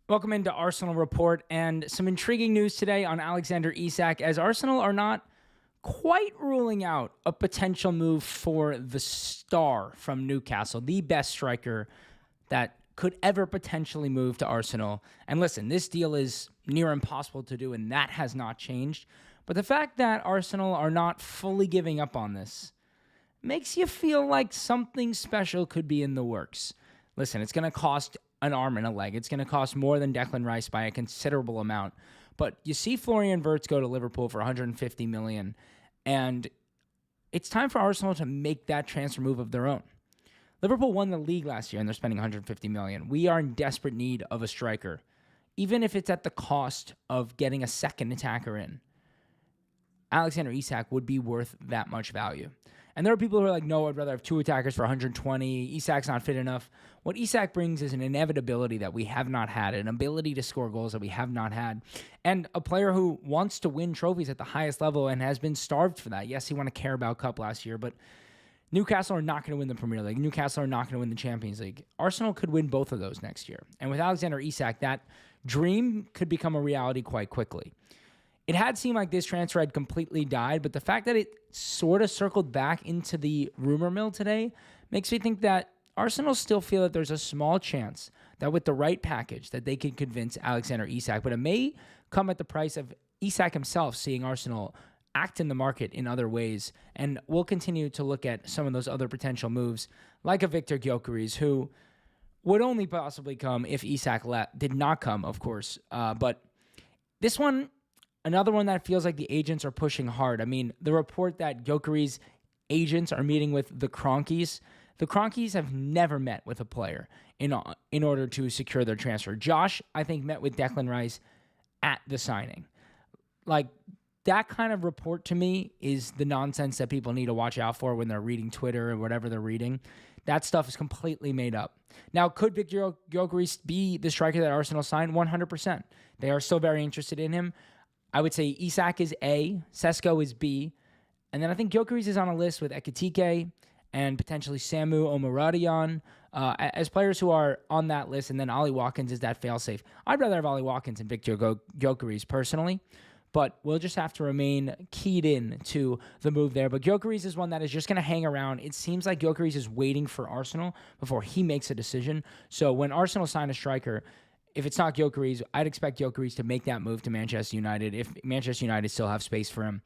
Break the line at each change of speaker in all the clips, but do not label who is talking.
Welcome into Arsenal Report, and some intriguing news today on Alexander Isaac, as Arsenal are not quite ruling out a potential move for the star from Newcastle, the best striker that could ever potentially move to Arsenal. And listen, this deal is near impossible to do, and that has not changed. But the fact that Arsenal are not fully giving up on this makes you feel like something special could be in the works. Listen, it's going to cost an arm and a leg. It's going to cost more than Declan Rice by a considerable amount. But you see Florian Wirtz go to Liverpool for $150 million, and it's time for Arsenal to make that transfer move of their own. Liverpool won the league last year, and they're spending $150 million. We are in desperate need of a striker, even if it's at the cost of getting a second attacker in. Alexander Isaac would be worth that much value. And there are people who are like, no, I'd rather have two attackers for 120. Isak's not fit enough. What Isaac brings is an inevitability that we have not had, an ability to score goals that we have not had, and a player who wants to win trophies at the highest level and has been starved for that. Yes, he won a Carabao Cup last year, but Newcastle are not going to win the Premier League. Newcastle are not going to win the Champions League. Arsenal could win both of those next year. And with Alexander Isaac, that dream could become a reality quite quickly. It had seemed like this transfer had completely died, but the fact that it sort of circled back into the rumor mill today makes me think that Arsenal still feel that there's a small chance that with the right package that they can convince Alexander Isaac, but it may come at the price of Isaac himself seeing Arsenal act in the market in other ways, and we'll continue to look at some of those other potential moves, like a Victor Gokeriz, who would only possibly come if Isaac did not come, of course, but this one, another one that feels like the agents are pushing hard. I mean, the report that Gokeriz agents are meeting with the Kroenkes. The Kroenkes have never met with a player in order to secure their transfer. Josh, I think, met with Declan Rice at the signing. Like, that kind of report to me is the nonsense that people need to watch out for when they're reading Twitter or whatever they're reading. That stuff is completely made up. Now, could Victor Gokeriz be the striker that Arsenal signed? 100%. They are still very interested in him. I would say Isaac is A, Sesko is B, and then I think Gokeriz is on a list with Ekitike and potentially Samu Omaradian as players who are on that list, and then Ollie Watkins is that failsafe. I'd rather have Ollie Watkins than Victor Gokeriz personally, but we'll just have to remain keyed in to the move there. But Gokeriz is one that is just going to hang around. It seems like Gokeriz is waiting for Arsenal before he makes a decision. So when Arsenal sign a striker, if it's not Gokeriz, I'd expect Gokeriz to make that move to Manchester United if Manchester United still have space for him.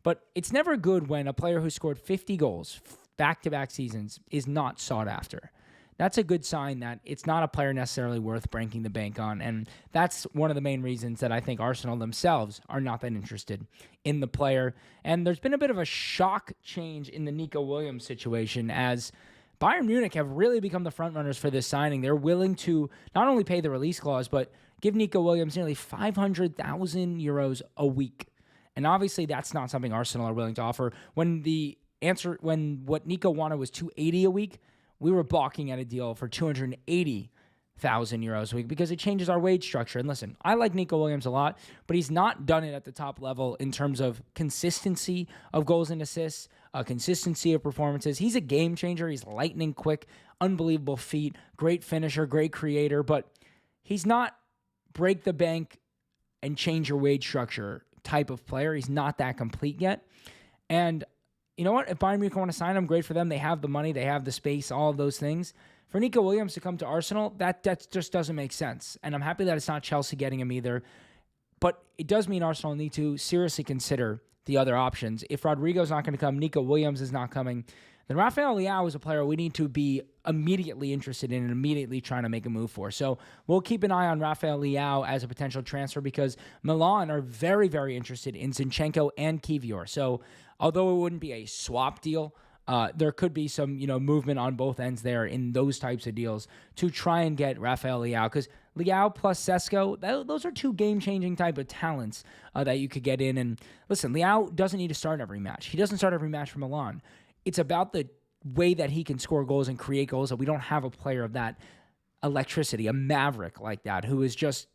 But it's never good when a player who scored 50 goals back-to-back seasons is not sought after. That's a good sign that it's not a player necessarily worth breaking the bank on, and that's one of the main reasons that I think Arsenal themselves are not that interested in the player. And there's been a bit of a shock change in the Nico Williams situation as Bayern Munich have really become the frontrunners for this signing. They're willing to not only pay the release clause, but give Nico Williams nearly 500,000 euros a week. And obviously, that's not something Arsenal are willing to offer. When what Nico wanted was 280 a week, we were balking at a deal for 280,000 euros a week because it changes our wage structure. And listen, I like Nico Williams a lot, but he's not done it at the top level in terms of consistency of goals and assists, consistency of performances. He's a game changer. He's lightning quick, unbelievable feet, great finisher, great creator, but he's not break the bank and change your wage structure type of player. He's not that complete yet. And you know what? If Bayern Munich want to sign him, great for them. They have the money, they have the space, all of those things. For Nico Williams to come to Arsenal, that just doesn't make sense. And I'm happy that it's not Chelsea getting him either. But it does mean Arsenal need to seriously consider the other options. If Rodrigo's not going to come, Nico Williams is not coming, then Rafael Leao is a player we need to be immediately interested in and immediately trying to make a move for. So we'll keep an eye on Rafael Leao as a potential transfer because Milan are very, very interested in Zinchenko and Kivior. So although it wouldn't be a swap deal, there could be some, movement on both ends there in those types of deals to try and get Rafael Leao, because Leao plus Sesko, those are two game-changing type of talents that you could get in. And listen, Leao doesn't need to start every match. He doesn't start every match for Milan. It's about the way that he can score goals and create goals that we don't have a player of that electricity, a maverick like that, who is just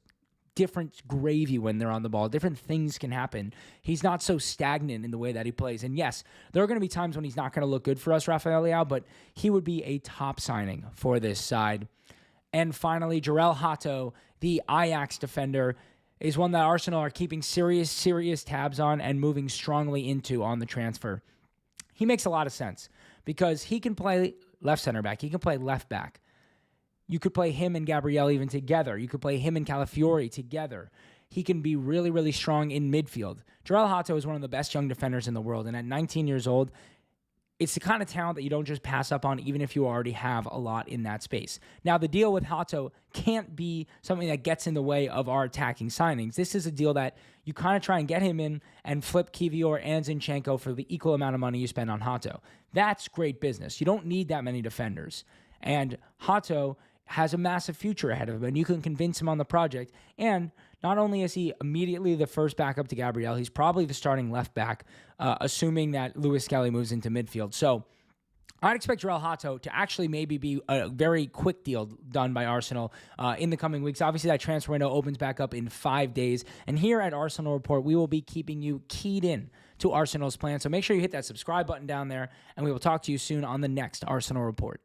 different gravy when they're on the ball. Different things can happen. He's not so stagnant in the way that he plays. And yes, there are going to be times when he's not going to look good for us, Rafael Leao, but he would be a top signing for this side. And finally, Jarell Hato, the Ajax defender, is one that Arsenal are keeping serious tabs on and moving strongly into on the transfer. He makes a lot of sense because he can play left center back. He can play left back. You could play him and Gabriel even together. You could play him and Calafiori together. He can be really strong in midfield. Jarell Hato is one of the best young defenders in the world, and at 19 years old, it's the kind of talent that you don't just pass up on, even if you already have a lot in that space. Now, the deal with Hato can't be something that gets in the way of our attacking signings. This is a deal that you kind of try and get him in and flip Kivior and Zinchenko for the equal amount of money you spend on Hato. That's great business. You don't need that many defenders. And Hato has a massive future ahead of him, and you can convince him on the project. And not only is he immediately the first backup to Gabriel, he's probably the starting left back, assuming that Lewis Skelly moves into midfield. So I'd expect Jarell Hato to actually maybe be a very quick deal done by Arsenal in the coming weeks. Obviously, that transfer window opens back up in 5 days. And here at Arsenal Report, we will be keeping you keyed in to Arsenal's plan. So make sure you hit that subscribe button down there, and we will talk to you soon on the next Arsenal Report.